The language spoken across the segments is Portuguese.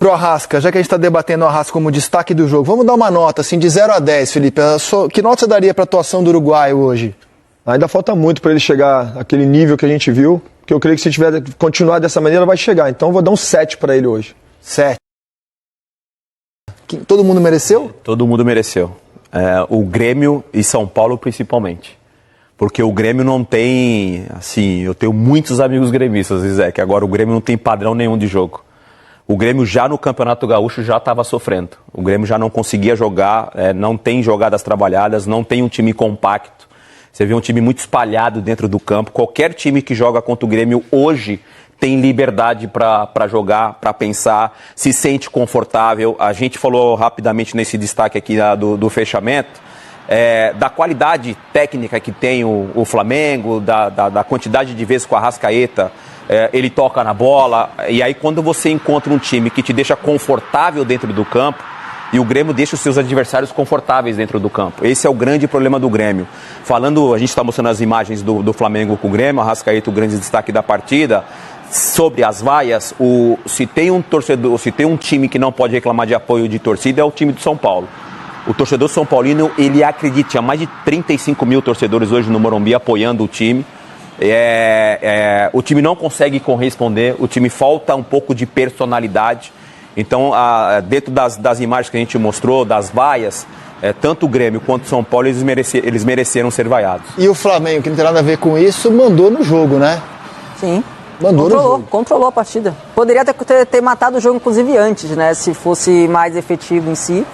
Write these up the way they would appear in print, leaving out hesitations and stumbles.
Pro Arrasca, já que a gente está debatendo o Arrasca como destaque do jogo, vamos dar uma nota, assim, de 0 a 10, Felipe. Que nota você daria para a atuação do Uruguai hoje? Ainda falta muito para ele chegar àquele nível que a gente viu, que eu creio que se tiver continuar dessa maneira vai chegar. Então eu vou dar um 7 para ele hoje. 7. Todo mundo mereceu? Todo mundo mereceu. O Grêmio e São Paulo principalmente. Porque o Grêmio não tem, assim, eu tenho muitos amigos gremistas, Zé, que agora o Grêmio não tem padrão nenhum de jogo. O Grêmio já no Campeonato Gaúcho já estava sofrendo. O Grêmio já não conseguia jogar, não tem jogadas trabalhadas, não tem um time compacto. Você vê um time muito espalhado dentro do campo. Qualquer time que joga contra o Grêmio hoje tem liberdade para jogar, para pensar, se sente confortável. A gente falou rapidamente nesse destaque aqui do fechamento, da qualidade técnica que tem o Flamengo, da quantidade de vezes com a Arrascaeta, ele toca na bola, e aí quando você encontra um time que te deixa confortável dentro do campo, e o Grêmio deixa os seus adversários confortáveis dentro do campo. Esse é o grande problema do Grêmio. Falando, a gente está mostrando as imagens do Flamengo com o Grêmio, a Arrascaeta, o grande destaque da partida, sobre as vaias, se tem um torcedor, se tem um time que não pode reclamar de apoio de torcida, é o time do São Paulo. O torcedor são paulino, ele acredita, tinha mais de 35 mil torcedores hoje no Morumbi apoiando o time. O time não consegue corresponder, o time falta um pouco de personalidade. Então, dentro das imagens que a gente mostrou, das vaias, tanto o Grêmio quanto o São Paulo, eles mereceram ser vaiados. E o Flamengo, que não tem nada a ver com isso, mandou no jogo, né? Sim. Controlou a partida. Poderia ter matado o jogo, inclusive, antes, né? Se fosse mais efetivo em si.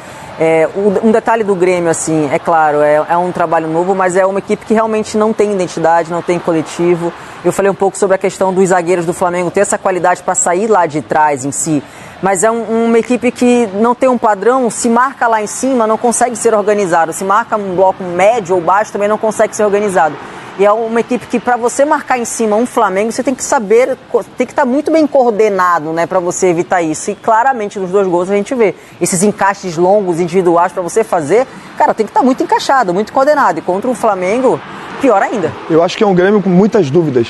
Um detalhe do Grêmio, assim, é claro, é um trabalho novo, mas é uma equipe que realmente não tem identidade, não tem coletivo. Eu falei um pouco sobre a questão dos zagueiros do Flamengo ter essa qualidade para sair lá de trás em si, mas é uma equipe que não tem um padrão, se marca lá em cima, não consegue ser organizado, se marca um bloco médio ou baixo, também não consegue ser organizado. E é uma equipe que, para você marcar em cima um Flamengo, você tem que saber, tem que estar muito bem coordenado, né, para você evitar isso. E claramente nos dois gols a gente vê esses encaixes longos, individuais para você fazer, cara, tem que estar muito encaixado, muito coordenado. E contra o Flamengo, pior ainda. Eu acho que é um Grêmio com muitas dúvidas.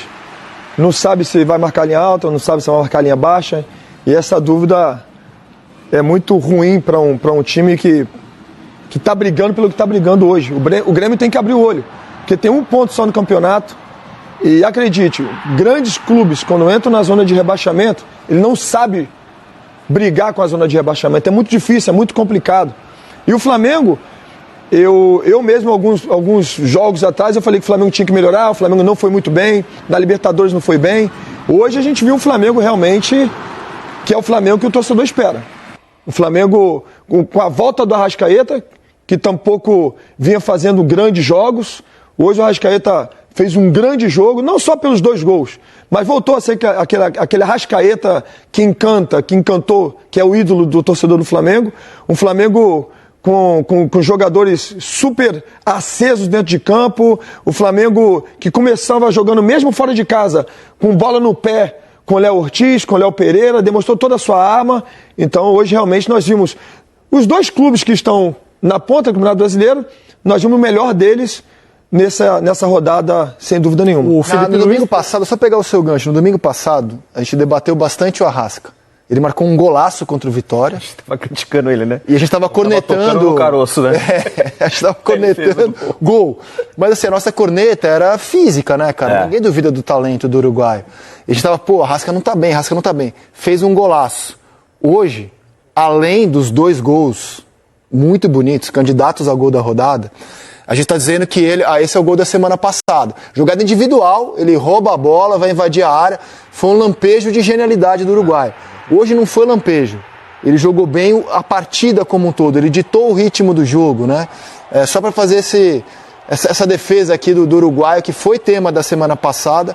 Não sabe se vai marcar linha alta, não sabe se vai marcar linha baixa. E essa dúvida é muito ruim para um time que está brigando pelo que está brigando hoje. O Grêmio tem que abrir o olho. Porque tem um ponto só no campeonato e acredite, grandes clubes, quando entram na zona de rebaixamento, ele não sabe brigar com a zona de rebaixamento. É muito difícil, é muito complicado. E o Flamengo, eu mesmo, alguns jogos atrás, eu falei que o Flamengo tinha que melhorar, o Flamengo não foi muito bem, na Libertadores não foi bem. Hoje a gente viu um Flamengo realmente, que é o Flamengo que o torcedor espera. O Flamengo, com a volta do Arrascaeta, que tampouco vinha fazendo grandes jogos. Hoje o Arrascaeta fez um grande jogo, não só pelos 2 gols, mas voltou a ser aquele Arrascaeta que encantou, que é o ídolo do torcedor do Flamengo. Um Flamengo com jogadores super acesos dentro de campo. O Flamengo que começava jogando mesmo fora de casa, com bola no pé, com o Léo Ortiz, com o Léo Pereira, demonstrou toda a sua arma. Então hoje realmente nós vimos os 2 clubes que estão na ponta do Campeonato Brasileiro, nós vimos o melhor deles nessa rodada, sem dúvida nenhuma. No domingo passado, só pegar o seu gancho, no domingo passado, a gente debateu bastante o Arrasca. Ele marcou um golaço contra o Vitória. A gente tava criticando ele, né? E a gente tava cornetando. O caroço, né? A gente tava cornetando. Gol. Mas assim, a nossa corneta era física, né, cara? Ninguém duvida do talento do uruguaio. E a gente tava, a Arrasca não tá bem. Fez um golaço. Hoje, além dos 2 gols muito bonitos, candidatos ao gol da rodada, a gente está dizendo que esse é o gol da semana passada. Jogada individual, ele rouba a bola, vai invadir a área. Foi um lampejo de genialidade do Uruguai. Hoje não foi lampejo. Ele jogou bem a partida como um todo. Ele ditou o ritmo do jogo, né? Só para fazer essa defesa aqui do Uruguai, que foi tema da semana passada.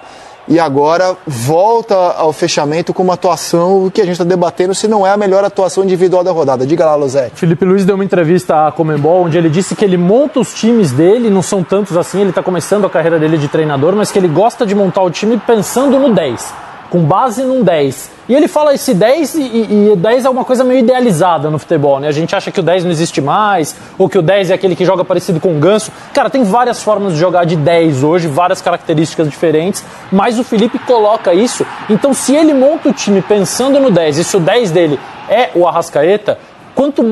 E agora volta ao fechamento com uma atuação que a gente está debatendo se não é a melhor atuação individual da rodada. Diga lá, Losetti. Felipe Luiz deu uma entrevista à Conmebol, onde ele disse que ele monta os times dele, não são tantos assim, ele está começando a carreira dele de treinador, mas que ele gosta de montar o time pensando no 10, com base num 10. E ele fala esse 10 e 10 é uma coisa meio idealizada no futebol, né? A gente acha que o 10 não existe mais, ou que o 10 é aquele que joga parecido com o Ganso. Cara, tem várias formas de jogar de 10 hoje, várias características diferentes, mas o Felipe coloca isso. Então, se ele monta o time pensando no 10, e se o 10 dele é o Arrascaeta, quanto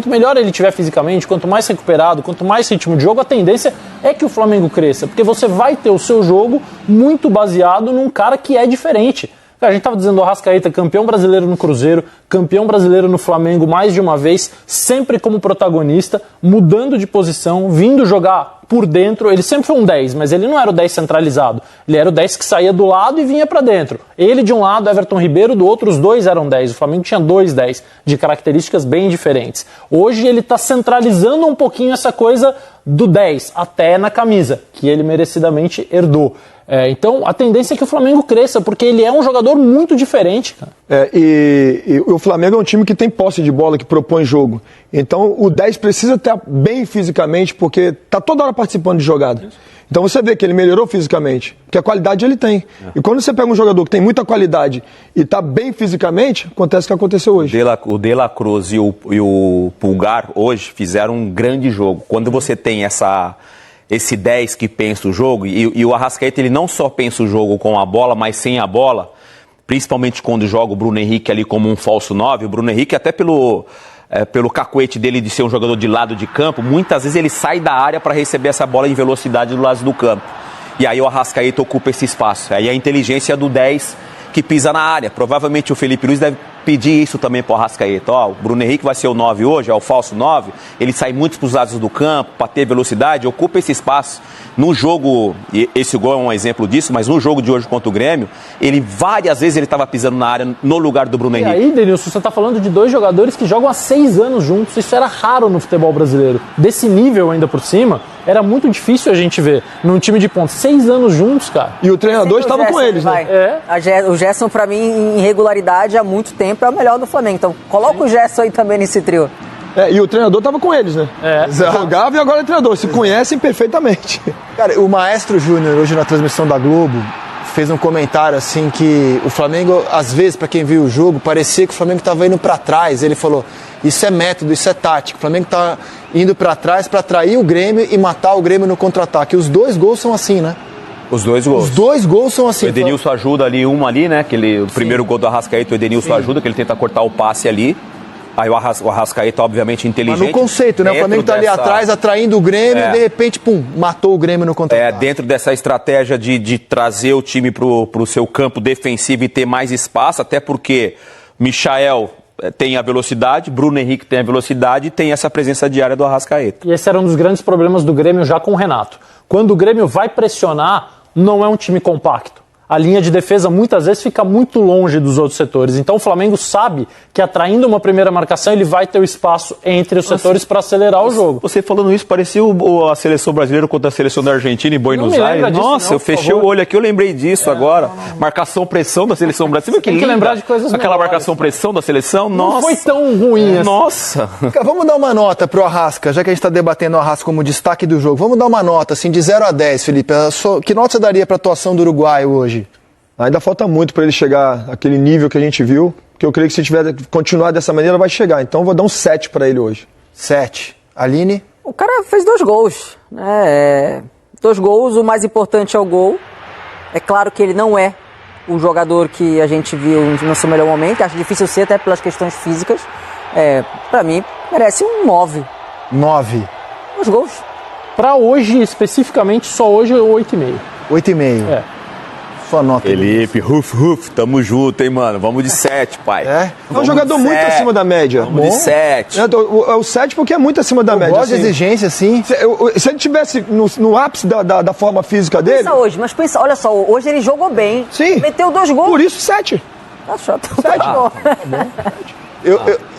melhor ele tiver fisicamente, quanto mais recuperado, quanto mais ritmo de jogo, a tendência é que o Flamengo cresça, porque você vai ter o seu jogo muito baseado num cara que é diferente. A gente estava dizendo o Arrascaeta, campeão brasileiro no Cruzeiro, campeão brasileiro no Flamengo mais de uma vez, sempre como protagonista, mudando de posição, vindo jogar por dentro. Ele sempre foi um 10, mas ele não era o 10 centralizado. Ele era o 10 que saía do lado e vinha para dentro. Ele de um lado, Everton Ribeiro do outro, os dois eram 10. O Flamengo tinha 2 10, de características bem diferentes. Hoje ele está centralizando um pouquinho essa coisa do 10, até na camisa, que ele merecidamente herdou. Então a tendência é que o Flamengo cresça, porque ele é um jogador muito diferente, cara. E o Flamengo é um time que tem posse de bola, que propõe jogo. Então o 10 precisa estar bem fisicamente, porque está toda hora participando de jogada. Então você vê que ele melhorou fisicamente, porque a qualidade ele tem. E quando você pega um jogador que tem muita qualidade e está bem fisicamente, acontece o que aconteceu hoje. O De La Cruz e o Pulgar hoje fizeram um grande jogo. Quando você tem esse 10 que pensa o jogo, e o Arrascaeta ele não só pensa o jogo com a bola, mas sem a bola, principalmente quando joga o Bruno Henrique ali como um falso 9, o Bruno Henrique até pelo cacuete dele de ser um jogador de lado de campo, muitas vezes ele sai da área para receber essa bola em velocidade do lado do campo. E aí o Arrascaeta ocupa esse espaço. Aí a inteligência do 10 que pisa na área. Provavelmente o Felipe Luiz deve pedir isso também para o Arrascaeta. O Bruno Henrique vai ser o 9 hoje, é o falso 9. Ele sai muito para os lados do campo, para ter velocidade, ocupa esse espaço. No jogo, e esse gol é um exemplo disso, mas no jogo de hoje contra o Grêmio, ele várias vezes ele estava pisando na área no lugar do Bruno Henrique. E aí, Denilson, você está falando de 2 jogadores que jogam há 6 anos juntos. Isso era raro no futebol brasileiro. Desse nível ainda por cima, era muito difícil a gente ver num time de ponta. 6 anos juntos, cara. E o treinador estava com eles, né? O Gerson, pra mim, em regularidade, há muito tempo, é o melhor do Flamengo. Então, coloca o Gerson aí também nesse trio. E o treinador estava com eles, né? Jogava e agora é treinador. Se conhecem perfeitamente. Cara, o Maestro Júnior, hoje na transmissão da Globo, fez um comentário assim que o Flamengo, às vezes, para quem viu o jogo, parecia que o Flamengo estava indo para trás. Ele falou, isso é método, isso é tático. O Flamengo está indo para trás para atrair o Grêmio e matar o Grêmio no contra-ataque. Os 2 gols são assim, né? Os 2 gols. Os 2 gols são assim. O Edenilson ajuda ali, né? O primeiro gol do Arrascaeta, o Edenilson ajuda, que ele tenta cortar o passe ali. Aí o Arrascaeta, obviamente, inteligente. Mas no conceito, né? O Flamengo tá ali atrás, atraindo o Grêmio e de repente, pum, matou o Grêmio no contra-ataque. Dentro dessa estratégia de trazer o time pro seu campo defensivo e ter mais espaço, até porque Michael tem a velocidade, Bruno Henrique tem a velocidade e tem essa presença diária do Arrascaeta. E esse era um dos grandes problemas do Grêmio já com o Renato. Quando o Grêmio vai pressionar, não é um time compacto. A linha de defesa muitas vezes fica muito longe dos outros setores. Então o Flamengo sabe que atraindo uma primeira marcação ele vai ter o espaço entre os setores para acelerar o jogo. Você falando isso parecia a seleção brasileira contra a seleção da Argentina em Buenos Aires. Nossa, eu fechei o olho aqui, eu lembrei disso agora. Marcação-pressão da seleção brasileira. Tem que lembrar de coisas aquela melhores. Marcação-pressão da seleção, nossa. Não foi tão ruim assim. Nossa. Vamos dar uma nota pro Arrasca, já que a gente está debatendo o Arrasca como destaque do jogo. Vamos dar uma nota, assim, de 0 a 10, Felipe. Que nota você daria para a atuação do Uruguai hoje? Ainda falta muito para ele chegar àquele nível que a gente viu, que eu creio que se tiver continuar dessa maneira vai chegar. Então eu vou dar um 7 para ele hoje. 7. Aline? O cara fez 2 gols, né? 2 gols, o mais importante é o gol. É claro que ele não é o jogador que a gente viu no seu melhor momento. Acho difícil ser, até pelas questões físicas. Para mim, merece um 9. 9. 2 gols. Para hoje, especificamente, só hoje é 8,5. 8,5. Sua nota. Felipe, tamo junto, hein, mano? Vamos de 7, pai. É um jogador muito acima da média. Vamos de 7. O 7 porque é muito acima da média. Gosto de exigência, sim. Se ele tivesse no ápice da forma física dele... Pensa hoje, mas pensa, olha só, hoje ele jogou bem. Sim. Meteu 2 gols. Por isso 7. Tá chato. 7. Tá bom.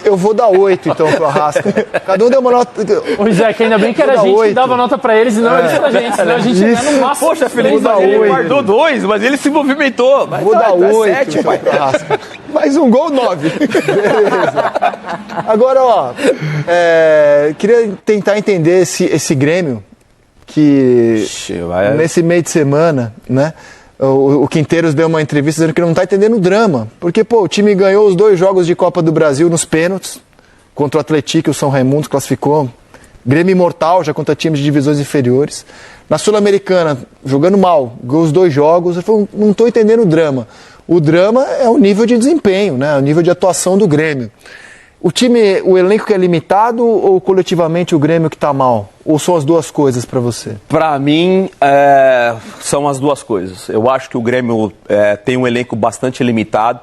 Eu vou dar 8, então, pro Arrasca. Cada um deu uma nota... Pois é, que ainda bem que era a gente 8. que dava nota pra eles e não eles pra gente. Senão a gente ia no máximo. Poxa, Felipe, dar ele 8. guardou 2, mas ele se movimentou. Vou dar 8, 7, pai. pro Arrasca. Mais um gol, 9. Beleza. Agora, queria tentar entender esse Grêmio que nesse meio de semana, né? O Quinteiros deu uma entrevista dizendo que não está entendendo o drama. Porque, o time ganhou os 2 jogos de Copa do Brasil nos pênaltis. Contra o Atlético e o São Raimundo classificou. Grêmio imortal, já contra times de divisões inferiores. Na Sul-Americana, jogando mal, ganhou os 2 jogos. Ele falou, não estou entendendo o drama. O drama é o nível de desempenho, né? O nível de atuação do Grêmio. O elenco que é limitado ou coletivamente o Grêmio que está mal? Ou são as duas coisas para você? Para mim, são as duas coisas. Eu acho que o Grêmio tem um elenco bastante limitado.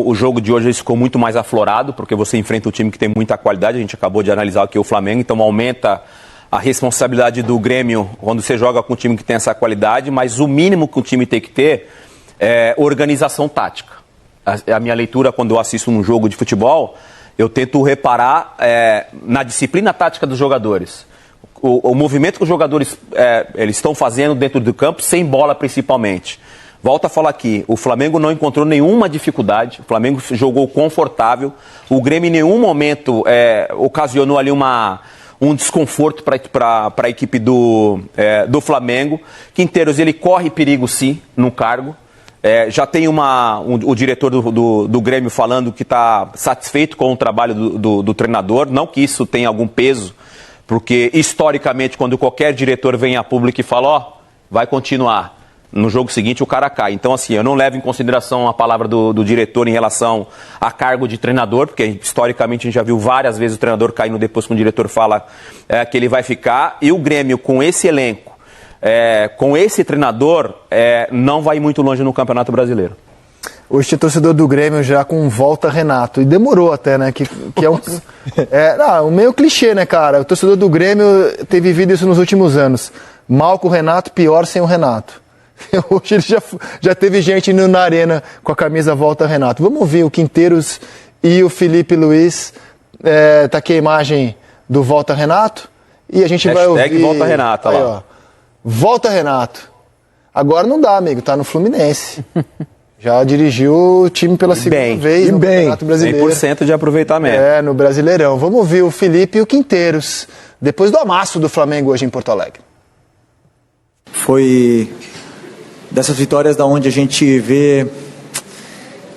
O jogo de hoje ficou muito mais aflorado, porque você enfrenta um time que tem muita qualidade. A gente acabou de analisar aqui o Flamengo, então aumenta a responsabilidade do Grêmio quando você joga com um time que tem essa qualidade, mas o mínimo que o time tem que ter é organização tática. A minha leitura, quando eu assisto um jogo de futebol, eu tento reparar na disciplina tática dos jogadores. O movimento que os jogadores eles estão fazendo dentro do campo, sem bola principalmente. Volto a falar aqui, o Flamengo não encontrou nenhuma dificuldade, o Flamengo jogou confortável, o Grêmio em nenhum momento ocasionou ali um desconforto para a equipe do Flamengo. Quinteiros, ele corre perigo sim no cargo. Já tem o diretor do Grêmio falando que está satisfeito com o trabalho do treinador, não que isso tenha algum peso, porque historicamente quando qualquer diretor vem a público e fala, vai continuar, no jogo seguinte o cara cai. Então assim, eu não levo em consideração a palavra do diretor em relação a cargo de treinador, porque historicamente a gente já viu várias vezes o treinador caindo depois que o diretor fala que ele vai ficar, e o Grêmio com esse elenco, com esse treinador, não vai muito longe no Campeonato Brasileiro. Hoje tem torcedor do Grêmio já com volta Renato, e demorou até, né? Que é um meio clichê, né, cara? O torcedor do Grêmio tem vivido isso nos últimos anos. Mal com o Renato, pior sem o Renato. Hoje ele já teve gente indo na arena com a camisa volta Renato. Vamos ouvir o Quinteiros e o Felipe Luiz. Tá aqui a imagem do volta Renato. E a gente vai ouvir... volta Renato, aí, lá. Ó. Volta Renato. Agora não dá, amigo, tá no Fluminense. Já dirigiu o time pela segunda vez no Campeonato Brasileiro. 100% de aproveitamento. No Brasileirão. Vamos ouvir o Felipe e o Quinteiros, depois do amasso do Flamengo hoje em Porto Alegre. Foi dessas vitórias da onde a gente vê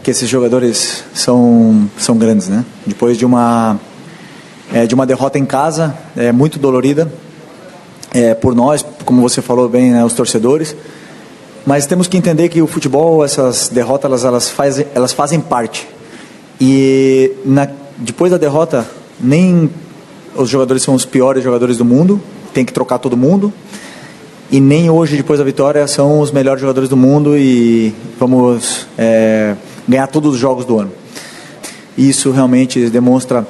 que esses jogadores são grandes, né? Depois de uma derrota em casa, muito dolorida, por nós, como você falou bem, né, os torcedores, mas temos que entender que o futebol, essas derrotas, elas fazem parte, e depois da derrota, nem os jogadores são os piores jogadores do mundo, tem que trocar todo mundo, e nem hoje, depois da vitória, são os melhores jogadores do mundo e vamos ganhar todos os jogos do ano. Isso realmente demonstra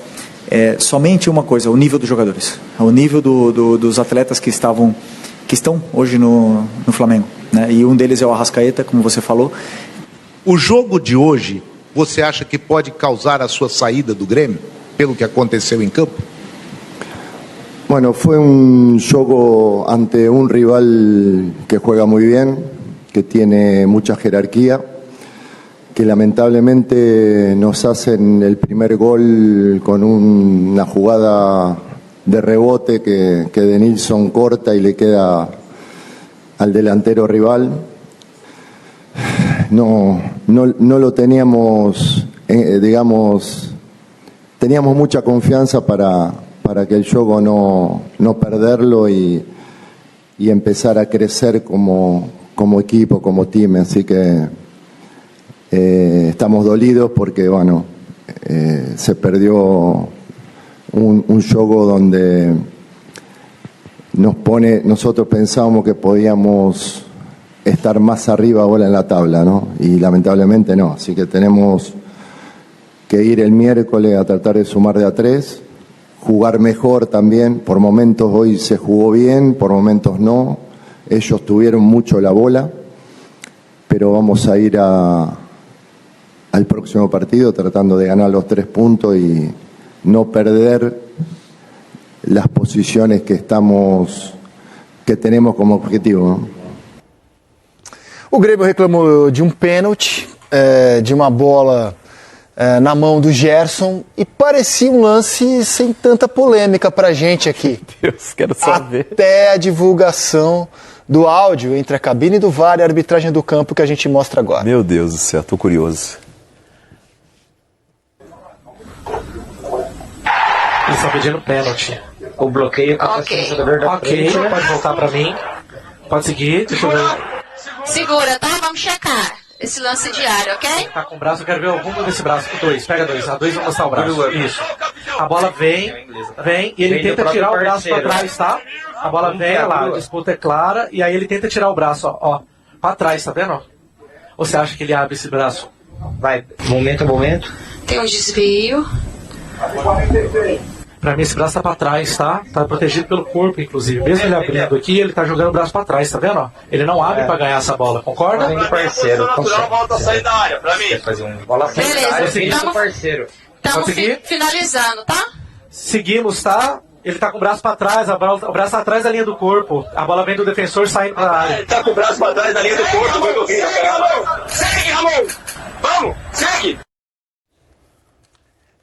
somente uma coisa, o nível dos jogadores, o nível dos atletas que estão hoje no Flamengo, né? E um deles é o Arrascaeta, como você falou. O jogo de hoje, você acha que pode causar a sua saída do Grêmio, pelo que aconteceu em campo? Bueno, fue un juego ante un rival que juega muy bien, que tiene mucha jerarquía, que lamentablemente nos hacen el primer gol con una jugada de rebote que Denilson corta y le queda al delantero rival. No lo teníamos, teníamos mucha confianza para que el juego no perderlo y empezar a crecer como equipo, como team. Así que estamos dolidos porque se perdió un juego donde nosotros pensábamos que podíamos estar más arriba ahora en la tabla, ¿no? Y lamentablemente no. Así que tenemos que ir el miércoles a tratar de sumar de a 3. Jugar mejor también, por momentos hoy se jugó bien, por momentos no, ellos tuvieron mucho la bola, pero vamos a ir al próximo partido tratando de ganar los 3 puntos y no perder las posiciones que tenemos como objetivo, ¿no? O Grêmio reclamou de um pênalti, de uma bola na mão do Gerson, e parecia um lance sem tanta polêmica pra gente aqui. Deus, quero saber. Até a divulgação do áudio entre a cabine do VAR e a arbitragem do campo que a gente mostra agora. Meu Deus do céu, tô curioso. Eles estão pedindo pênalti. O bloqueio acontece no jogador da frente. Pode voltar pra mim. Pode seguir, deixa eu ver. Segura, tá? Vamos checar. esse lance de área, ok? Tá com o braço, eu quero ver o rumo desse braço. Com dois, pega dois. A dois vai mostrar o braço. Isso. A bola vem, e ele tenta tirar o braço pra trás, tá? A bola vem, olha lá, a disputa é clara, e aí ele tenta tirar o braço, ó, pra trás, tá vendo? Ou você acha que ele abre esse braço? Vai, momento a momento. Tem um desvio. Pra mim esse braço tá pra trás, tá? Tá protegido pelo corpo, inclusive. Mesmo ele abrindo aqui, ele tá jogando o braço pra trás, tá vendo? Ele não abre pra ganhar essa bola, concorda? Parceiro, volta a sair da área, pra mim. Fazer um bola pra Beleza, parceiro. Estamos finalizando, tá? Seguimos, tá? Ele tá com o braço pra trás, o braço tá atrás da linha do corpo. A bola vem do defensor saindo pra área. Ele tá com o braço pra trás da linha do corpo, foi o que eu queria. Segue, Ramon! Vamos, segue!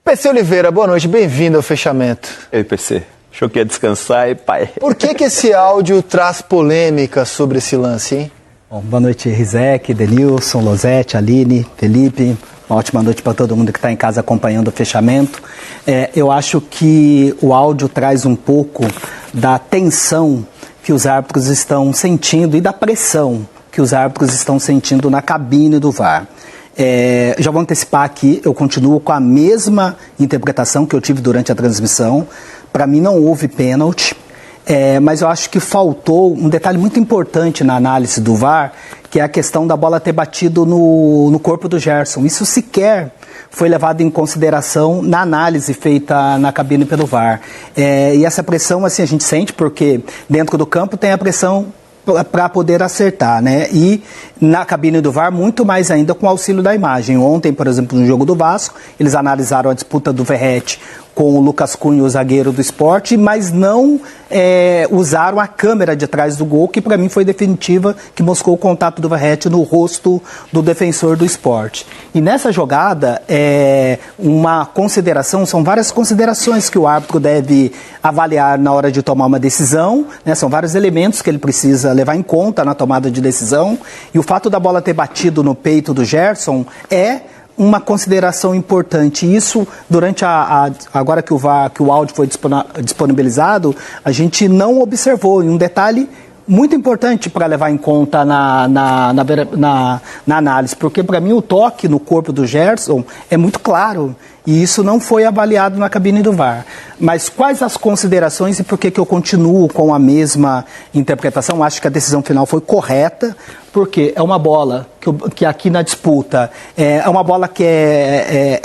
PC Oliveira, boa noite, bem-vindo ao fechamento. Ei, PC, achou que ia descansar, pai? Por que esse áudio traz polêmica sobre esse lance, hein? Bom, boa noite, Rizek, Denilson, Losete, Aline, Felipe. Uma ótima noite para todo mundo que está em casa acompanhando o fechamento. Eu acho que o áudio traz um pouco da tensão que os árbitros estão sentindo e da pressão que os árbitros estão sentindo na cabine do VAR. Já vou antecipar aqui, eu continuo com a mesma interpretação que eu tive durante a transmissão. Para mim não houve pênalti, mas eu acho que faltou um detalhe muito importante na análise do VAR, que é a questão da bola ter batido no corpo do Gerson. Isso sequer foi levado em consideração na análise feita na cabine pelo VAR. E essa pressão assim, a gente sente porque dentro do campo tem a pressão para poder acertar, né? E na cabine do VAR, muito mais ainda com o auxílio da imagem. Ontem, por exemplo, no jogo do Vasco, eles analisaram a disputa do Verratti com o Lucas Cunha, o zagueiro do Sport, mas não usaram a câmera de trás do gol, que para mim foi definitiva, que mostrou o contato do Verratti no rosto do defensor do Sport. E nessa jogada, uma consideração, são várias considerações que o árbitro deve avaliar na hora de tomar uma decisão, né? São vários elementos que ele precisa levar em conta na tomada de decisão, e o fato da bola ter batido no peito do Gerson é uma consideração importante. Isso, durante agora que o áudio foi disponibilizado, a gente não observou. E um detalhe muito importante para levar em conta na análise, porque para mim o toque no corpo do Gerson é muito claro. E isso não foi avaliado na cabine do VAR. Mas quais as considerações e por que eu continuo com a mesma interpretação? Acho que a decisão final foi correta, porque é uma bola que aqui na disputa é uma bola que é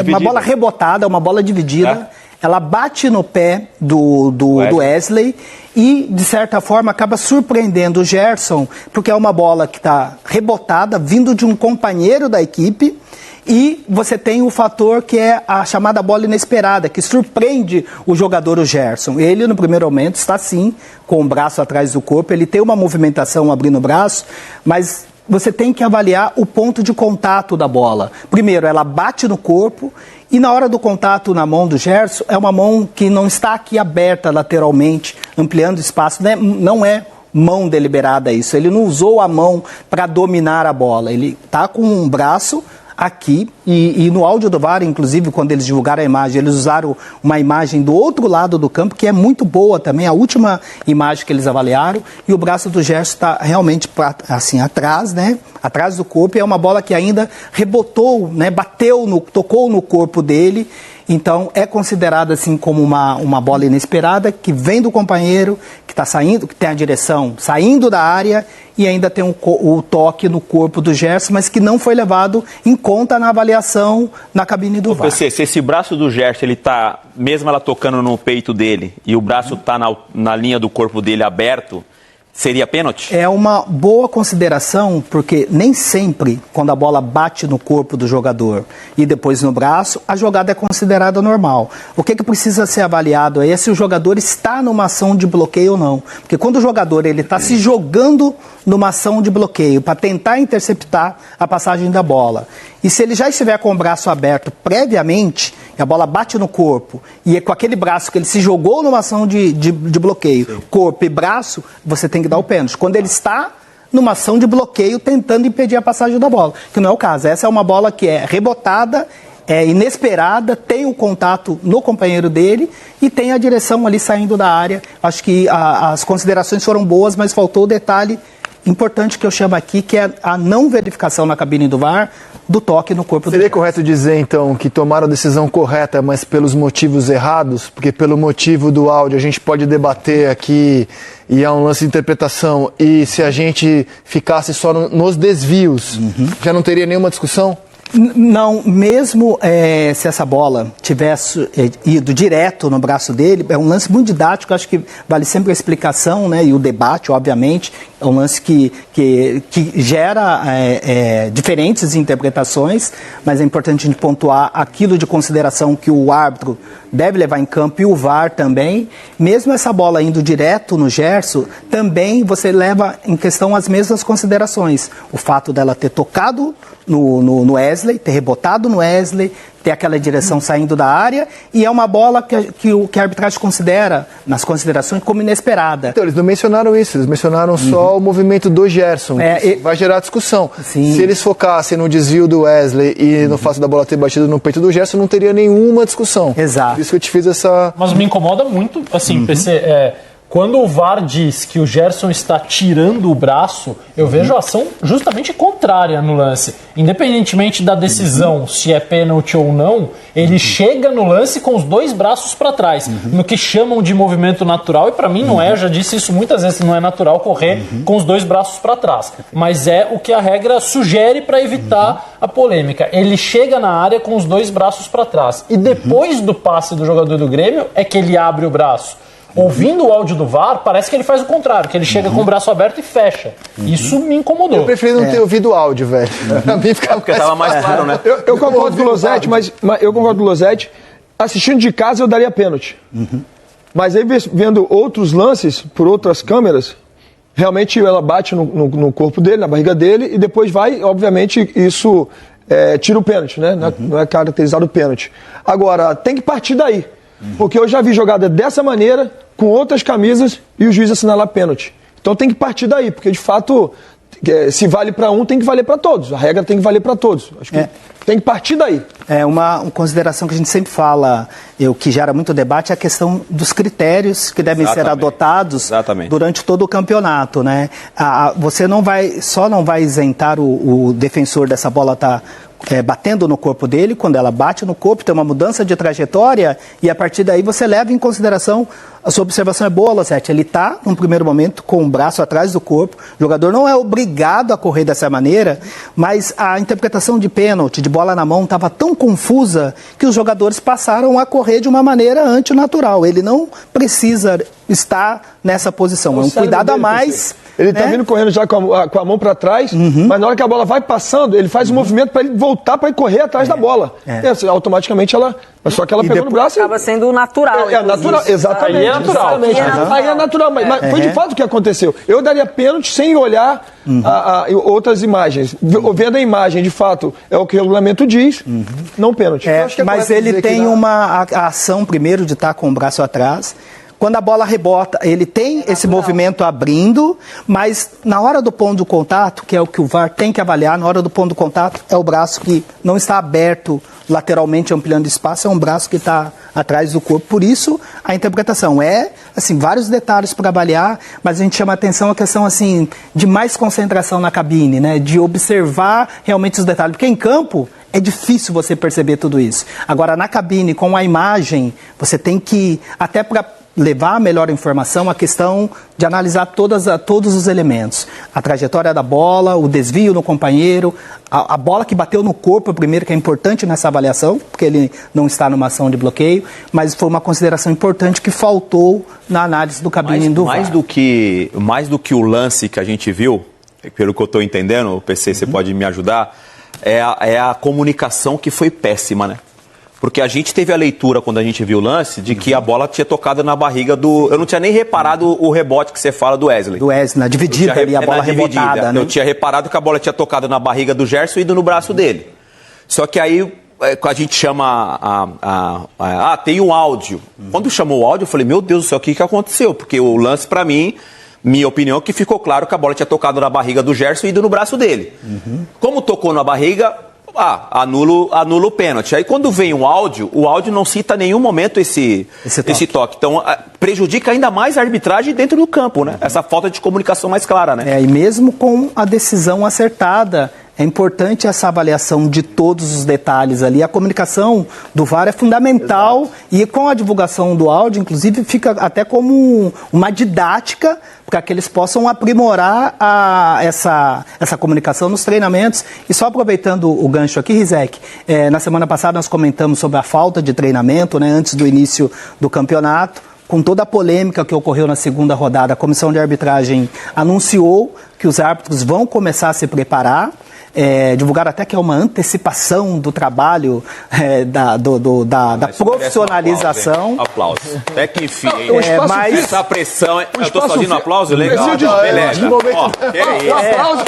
uma bola rebotada, é uma bola dividida. Ela bate no pé do Wesley e, de certa forma, acaba surpreendendo o Gerson, porque é uma bola que está rebotada, vindo de um companheiro da equipe. E você tem o fator que é a chamada bola inesperada, que surpreende o jogador, o Gerson. Ele, no primeiro momento, está sim com o braço atrás do corpo, ele tem uma movimentação abrindo o braço, mas você tem que avaliar o ponto de contato da bola. Primeiro, ela bate no corpo e na hora do contato na mão do Gerson, é uma mão que não está aqui aberta lateralmente, ampliando o espaço, né? Não é mão deliberada isso. Ele não usou a mão para dominar a bola, ele está com um braço aqui, e no áudio do VAR, inclusive, quando eles divulgaram a imagem, eles usaram uma imagem do outro lado do campo, que é muito boa também, a última imagem que eles avaliaram, e o braço do Gerson está realmente assim, atrás, né? Atrás do corpo, e é uma bola que ainda rebotou, né? Tocou no corpo dele. Então, é considerada assim como uma bola inesperada, que vem do companheiro, que está saindo, que tem a direção saindo da área e ainda tem o toque no corpo do Gerson, mas que não foi levado em conta na avaliação na cabine do VAR. Se esse braço do Gerson, ele tá, mesmo ela tocando no peito dele, e o braço está na linha do corpo dele aberto, seria pênalti? É uma boa consideração, porque nem sempre, quando a bola bate no corpo do jogador e depois no braço, a jogada é considerada normal. O que precisa ser avaliado é se o jogador está numa ação de bloqueio ou não. Porque quando o jogador está se jogando numa ação de bloqueio para tentar interceptar a passagem da bola, e se ele já estiver com o braço aberto previamente, e a bola bate no corpo, e é com aquele braço que ele se jogou numa ação de bloqueio, sim, corpo e braço, você tem que dar o pênalti. Quando ele está numa ação de bloqueio, tentando impedir a passagem da bola, que não é o caso. Essa é uma bola que é rebotada, é inesperada, tem o contato no companheiro dele e tem a direção ali saindo da área. Acho que as considerações foram boas, mas faltou o detalhe importante que eu chamo aqui, que é a não verificação na cabine do VAR do toque no corpo do Seria Gerson. correto dizer, então, que tomaram a decisão correta, mas pelos motivos errados? Porque pelo motivo do áudio a gente pode debater aqui e é um lance de interpretação, e se a gente ficasse só nos desvios, já não teria nenhuma discussão? Não, mesmo se essa bola tivesse ido direto no braço dele, é um lance muito didático, acho que vale sempre a explicação, né, e o debate, obviamente, é um lance que gera diferentes interpretações, mas é importante a gente pontuar aquilo de consideração que o árbitro deve levar em campo e o VAR também. Mesmo essa bola indo direto no Gerson, também você leva em questão as mesmas considerações. O fato dela ter tocado no Wesley, ter rebotado no Wesley, ter aquela direção saindo da área, e é uma bola que a arbitragem considera, nas considerações, como inesperada. Então, eles não mencionaram isso, eles mencionaram só o movimento do Gerson. Vai gerar discussão. Sim. Se eles focassem no desvio do Wesley e no fato da bola ter batido no peito do Gerson, não teria nenhuma discussão. Exato. Por isso que eu te fiz essa... Mas me incomoda muito, assim, PC, quando o VAR diz que o Gerson está tirando o braço, eu vejo a ação justamente contrária no lance. Independentemente da decisão, se é pênalti ou não, ele chega no lance com os dois braços para trás, no que chamam de movimento natural, e para mim não é, eu já disse isso muitas vezes, não é natural correr com os dois braços para trás. Mas é o que a regra sugere para evitar a polêmica. Ele chega na área com os dois braços para trás. E depois do passe do jogador do Grêmio é que ele abre o braço. Ouvindo o áudio do VAR, parece que ele faz o contrário, que ele chega com o braço aberto e fecha. Isso me incomodou. Eu preferi não ter ouvido o áudio, velho. Pra mim ficava Porque tava mais claro, né? Eu concordo com o Losetti, mas eu concordo com o Losetti. Assistindo de casa, eu daria pênalti. Mas aí, vendo outros lances, por outras câmeras, realmente ela bate no corpo dele, na barriga dele, e depois vai, obviamente, isso tira o pênalti, né? Não é caracterizado o pênalti. Agora, tem que partir daí. Porque eu já vi jogada dessa maneira, com outras camisas, e o juiz assinalar pênalti. Então tem que partir daí, porque de fato, se vale para um, tem que valer para todos. A regra tem que valer para todos. Acho que tem que partir daí. Uma consideração que a gente sempre fala, que gera muito debate, é a questão dos critérios que devem ser adotados durante todo o campeonato, né? Você só não vai isentar o defensor dessa bola estar batendo no corpo dele. Quando ela bate no corpo, tem uma mudança de trajetória, e a partir daí você leva em consideração, a sua observação é boa, Losetti, ele está, num primeiro momento, com o braço atrás do corpo, o jogador não é obrigado a correr dessa maneira, mas a interpretação de pênalti, de bola na mão, estava tão confusa que os jogadores passaram a correr de uma maneira antinatural. Ele não precisa estar nessa posição, é um cuidado a mais. Ele tá vindo correndo já com a mão para trás, mas na hora que a bola vai passando, ele faz um movimento para ele voltar, para ele correr atrás da bola. Automaticamente só que ela pegou no braço. Acaba sendo natural. Natural, exatamente. Aí é natural. Aí é natural, mas foi de fato o que aconteceu. Eu daria pênalti sem olhar outras imagens. Vendo a imagem, de fato, é o que o regulamento diz, não pênalti. Mas ele tem a ação primeiro de estar com o braço atrás. Quando a bola rebota, ele tem esse movimento abrindo, mas na hora do ponto de contato, que é o que o VAR tem que avaliar, na hora do ponto de contato é o braço que não está aberto lateralmente, ampliando espaço, é um braço que está atrás do corpo. Por isso, a interpretação vários detalhes para avaliar, mas a gente chama a atenção a questão, de mais concentração na cabine, né? De observar realmente os detalhes, porque em campo é difícil você perceber tudo isso. Agora, na cabine, com a imagem, você tem que, até para levar a melhor informação, a questão de analisar todos os elementos. A trajetória da bola, o desvio no companheiro, a bola que bateu no corpo primeiro, que é importante nessa avaliação, porque ele não está numa ação de bloqueio, mas foi uma consideração importante que faltou na análise do cabine do VAR. Mais do que o lance que a gente viu, pelo que eu estou entendendo, o PC, você pode me ajudar, é a comunicação que foi péssima, né? Porque a gente teve a leitura, quando a gente viu o lance, de que a bola tinha tocado na barriga do... Eu não tinha nem reparado o rebote que você fala do Wesley. Do Wesley, na dividida ali, a bola rebotada, né? Eu tinha reparado que a bola tinha tocado na barriga do Gerson e ido no braço dele. Só que aí a gente chama tem um áudio. Quando chamou o áudio, eu falei, meu Deus do céu, o que aconteceu? Porque o lance, pra mim, minha opinião, é que ficou claro que a bola tinha tocado na barriga do Gerson e ido no braço dele. Como tocou na barriga... anula o pênalti. Aí quando vem o áudio não cita em nenhum momento esse toque. Então prejudica ainda mais a arbitragem dentro do campo, né? Essa falta de comunicação mais clara, né? E mesmo com a decisão acertada, é importante essa avaliação de todos os detalhes ali. A comunicação do VAR é fundamental. Exato. E com a divulgação do áudio, inclusive, fica até como uma didática para que eles possam aprimorar essa comunicação nos treinamentos. E só aproveitando o gancho aqui, Rizek, na semana passada nós comentamos sobre a falta de treinamento, né, antes do início do campeonato. Com toda a polêmica que ocorreu na segunda rodada, a comissão de arbitragem anunciou que os árbitros vão começar a se preparar. Divulgaram até que é uma antecipação do trabalho da profissionalização. Aplauso. Até que enfim. Mas essa pressão. Eu estou fazendo aplauso legal. Beleza.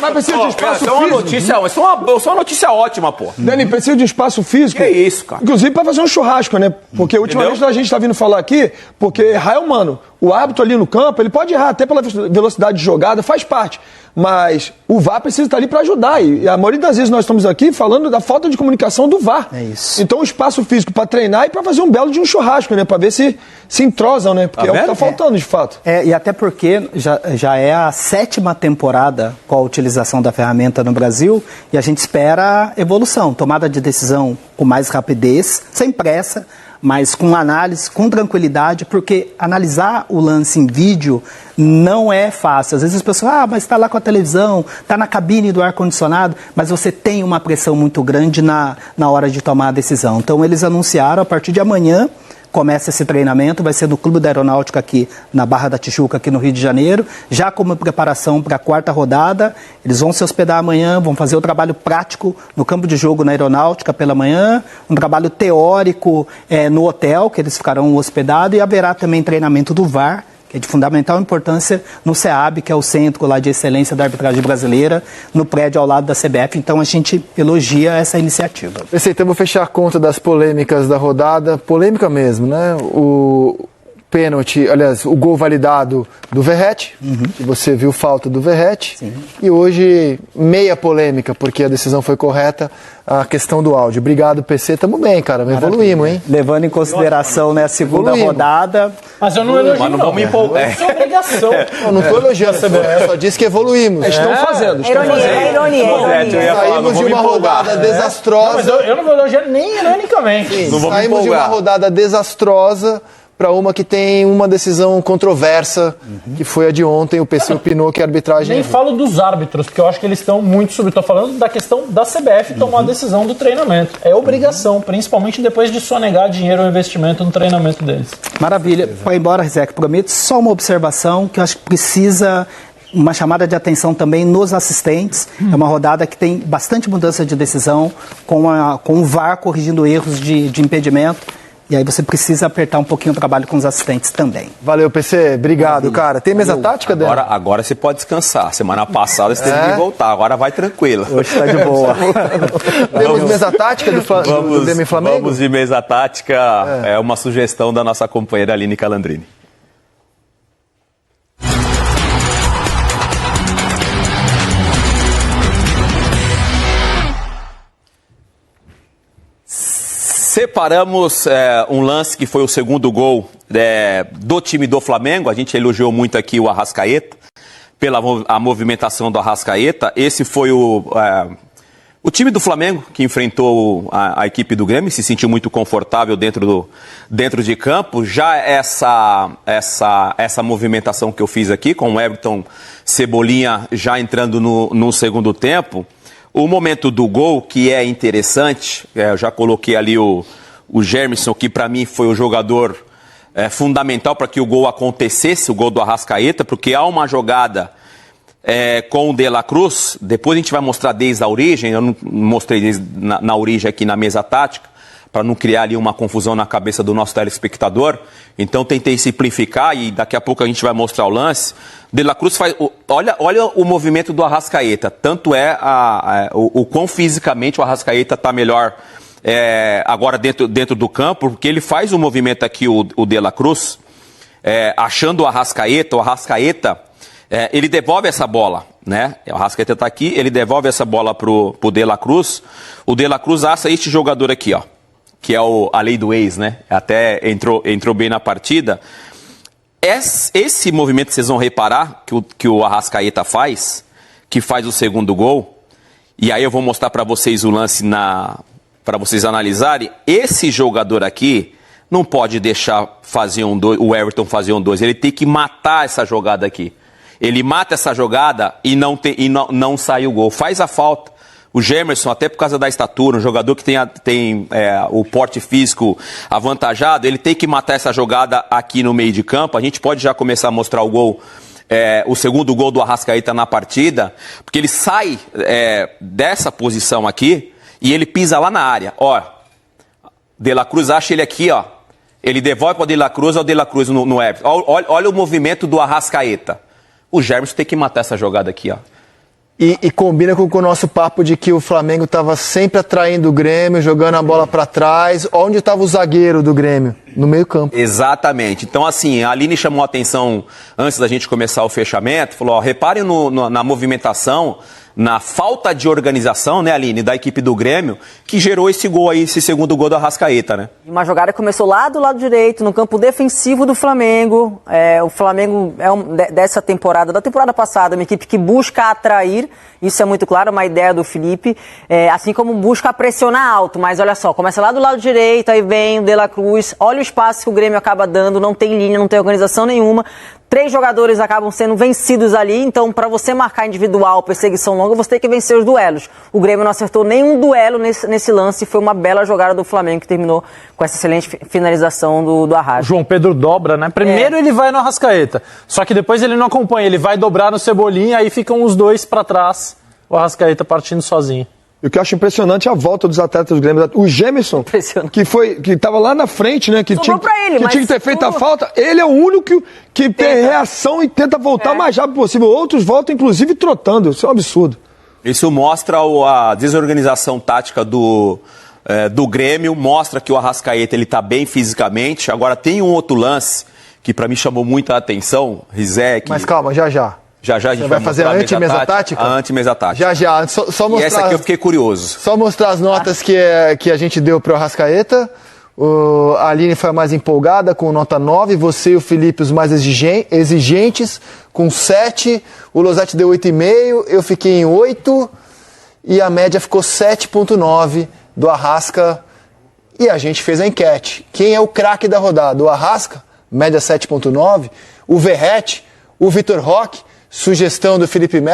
Mas precisa de espaço físico. Isso é uma notícia ótima, pô. Dani, precisa de espaço físico. Que isso, cara. Inclusive para fazer um churrasco, né? Porque ultimamente a gente está vindo falar aqui, porque errar é humano. O árbitro ali no campo, ele pode errar até pela velocidade de jogada, faz parte. Mas o VAR precisa estar ali para ajudar. E a maioria das vezes nós estamos aqui falando da falta de comunicação do VAR. É isso. Então o espaço físico para treinar e para fazer um belo de um churrasco, né? Para ver se entrosam, né? Porque é o que está faltando, de fato. E até porque já é a 7ª temporada com a utilização da ferramenta no Brasil e a gente espera evolução, tomada de decisão com mais rapidez, sem pressa, mas com análise, com tranquilidade, porque analisar o lance em vídeo não é fácil. Às vezes as pessoas, mas está lá com a televisão, está na cabine do ar-condicionado, mas você tem uma pressão muito grande na hora de tomar a decisão. Então eles anunciaram, a partir de amanhã, começa esse treinamento, vai ser no Clube da Aeronáutica aqui na Barra da Tijuca, aqui no Rio de Janeiro, já como preparação para a 4ª rodada. Eles vão se hospedar amanhã, vão fazer o trabalho prático no campo de jogo na Aeronáutica pela manhã, um trabalho teórico no hotel, que eles ficarão hospedados, e haverá também treinamento do VAR, que é de fundamental importância no CEAB, que é o Centro lá de Excelência da Arbitragem Brasileira, no prédio ao lado da CBF. Então a gente elogia essa iniciativa. Então vou fechar a conta das polêmicas da rodada. Polêmica mesmo, né? O pênalti, aliás, o gol validado do Verratti, que você viu falta do Verratti. Sim. E hoje, meia polêmica, porque a decisão foi correta, a questão do áudio. Obrigado, PC. Tamo bem, cara. Evoluímos, hein? Levando em consideração, né, a segunda rodada. Mas eu não elogio, não vamos empolgar. Isso é obrigação. Eu não tô elogiando, eu só disse que evoluímos. Estão fazendo. Ironia. Saímos de uma rodada desastrosa. Mas eu não vou elogiar nem ironicamente. Saímos de uma rodada desastrosa para uma que tem uma decisão controversa, que foi a de ontem. O PC opinou que a arbitragem... Nem falo dos árbitros, porque eu acho que eles estão muito sobre... Estou falando da questão da CBF tomar a decisão do treinamento. É obrigação, principalmente depois de sonegar dinheiro ou investimento no treinamento deles. Maravilha. Para ir embora, Rizek, prometo só uma observação que eu acho que precisa... Uma chamada de atenção também nos assistentes. É uma rodada que tem bastante mudança de decisão, com o VAR corrigindo erros de impedimento. E aí você precisa apertar um pouquinho o trabalho com os assistentes também. Valeu, PC. Obrigado, cara. Tem mesa tática, Dan? Agora você pode descansar. Semana passada você teve que voltar. Agora vai tranquilo. Hoje está de boa. Temos mesa tática do Grêmio e Flamengo? Vamos de mesa tática. É uma sugestão da nossa companheira Aline Calandrini. Separamos um lance que foi o segundo gol do time do Flamengo. A gente elogiou muito aqui o Arrascaeta, pela a movimentação do Arrascaeta. Esse foi o time do Flamengo que enfrentou a equipe do Grêmio, se sentiu muito confortável dentro de campo. Já essa movimentação que eu fiz aqui, com o Everton Cebolinha já entrando no segundo tempo. O momento do gol, que é interessante, eu já coloquei ali o Germisson, que para mim foi o jogador fundamental para que o gol acontecesse, o gol do Arrascaeta, porque há uma jogada com o De La Cruz, depois a gente vai mostrar desde a origem, eu não mostrei na origem aqui na mesa tática, para não criar ali uma confusão na cabeça do nosso telespectador. Então tentei simplificar e daqui a pouco a gente vai mostrar o lance. De La Cruz faz... Olha o movimento do Arrascaeta. Tanto o quão fisicamente o Arrascaeta está melhor agora dentro do campo, porque ele faz o movimento aqui, o De La Cruz, achando o Arrascaeta, ele devolve essa bola. né? O Arrascaeta tá aqui, ele devolve essa bola pro De La Cruz. O De La Cruz acha este jogador aqui, ó, que é a lei do ex, né? Até entrou bem na partida. Esse movimento que vocês vão reparar que o Arrascaeta faz, que faz o segundo gol, e aí eu vou mostrar para vocês o lance para vocês analisarem. Esse jogador aqui não pode deixar o Everton fazer 1-2, ele tem que matar essa jogada aqui. Ele mata essa jogada e não sai o gol. Faz a falta. O Gemerson, até por causa da estatura, um jogador que tem o porte físico avantajado, ele tem que matar essa jogada aqui no meio de campo. A gente pode já começar a mostrar o gol, o segundo gol do Arrascaeta na partida, porque ele sai dessa posição aqui e ele pisa lá na área. Ó, De La Cruz acha ele aqui, ó. Ele devolve para o De La Cruz no Everton. Olha o movimento do Arrascaeta. O Gemerson tem que matar essa jogada aqui, ó. E combina com o nosso papo de que o Flamengo estava sempre atraindo o Grêmio, jogando a bola para trás. Onde estava o zagueiro do Grêmio? No meio campo. Exatamente. Então, assim, a Aline chamou a atenção antes da gente começar o fechamento, falou, ó, reparem na movimentação, na falta de organização, né, Aline, da equipe do Grêmio, que gerou esse gol aí, esse segundo gol do Arrascaeta, né? Uma jogada que começou lá do lado direito, no campo defensivo do Flamengo. O Flamengo dessa temporada, da temporada passada, uma equipe que busca atrair, isso é muito claro, uma ideia do Felipe, assim como busca pressionar alto, mas olha só, começa lá do lado direito, aí vem o De La Cruz, olha o espaço que o Grêmio acaba dando, não tem linha, não tem organização nenhuma. 3 jogadores acabam sendo vencidos ali, então para você marcar individual, perseguição longa, você tem que vencer os duelos. O Grêmio não acertou nenhum duelo nesse lance, foi uma bela jogada do Flamengo que terminou com essa excelente finalização do Arrasca. João Pedro dobra, né? Primeiro ele vai no Arrascaeta, só que depois ele não acompanha, ele vai dobrar no Cebolinha, aí ficam os dois para trás, o Arrascaeta partindo sozinho. E o que eu acho impressionante é a volta dos atletas do Grêmio. O Gemerson, que estava lá na frente, né? Que tinha que ter feito a falta. Ele é o único que tem reação e tenta voltar o mais rápido possível. Outros voltam, inclusive, trotando. Isso é um absurdo. Isso mostra a desorganização tática do Grêmio, mostra que o Arrascaeta ele tá bem fisicamente. Agora tem um outro lance que para mim chamou muita atenção, Rizek. Mas calma, já. Já a gente vai fazer a anti-mesa tática? A anti-mesa tática. Já. Só mostrar, e essa aqui eu fiquei curioso. Só mostrar as notas que a gente deu para o Arrascaeta. A Aline foi a mais empolgada, com nota 9. Você e o Felipe, os mais exigentes, com 7. O Losetti deu 8,5. Eu fiquei em 8. E a média ficou 7,9 do Arrasca. E a gente fez a enquete. Quem é o craque da rodada? O Arrasca, média 7,9. O Verratti, o Vitor Roque, sugestão do Felipe Melo.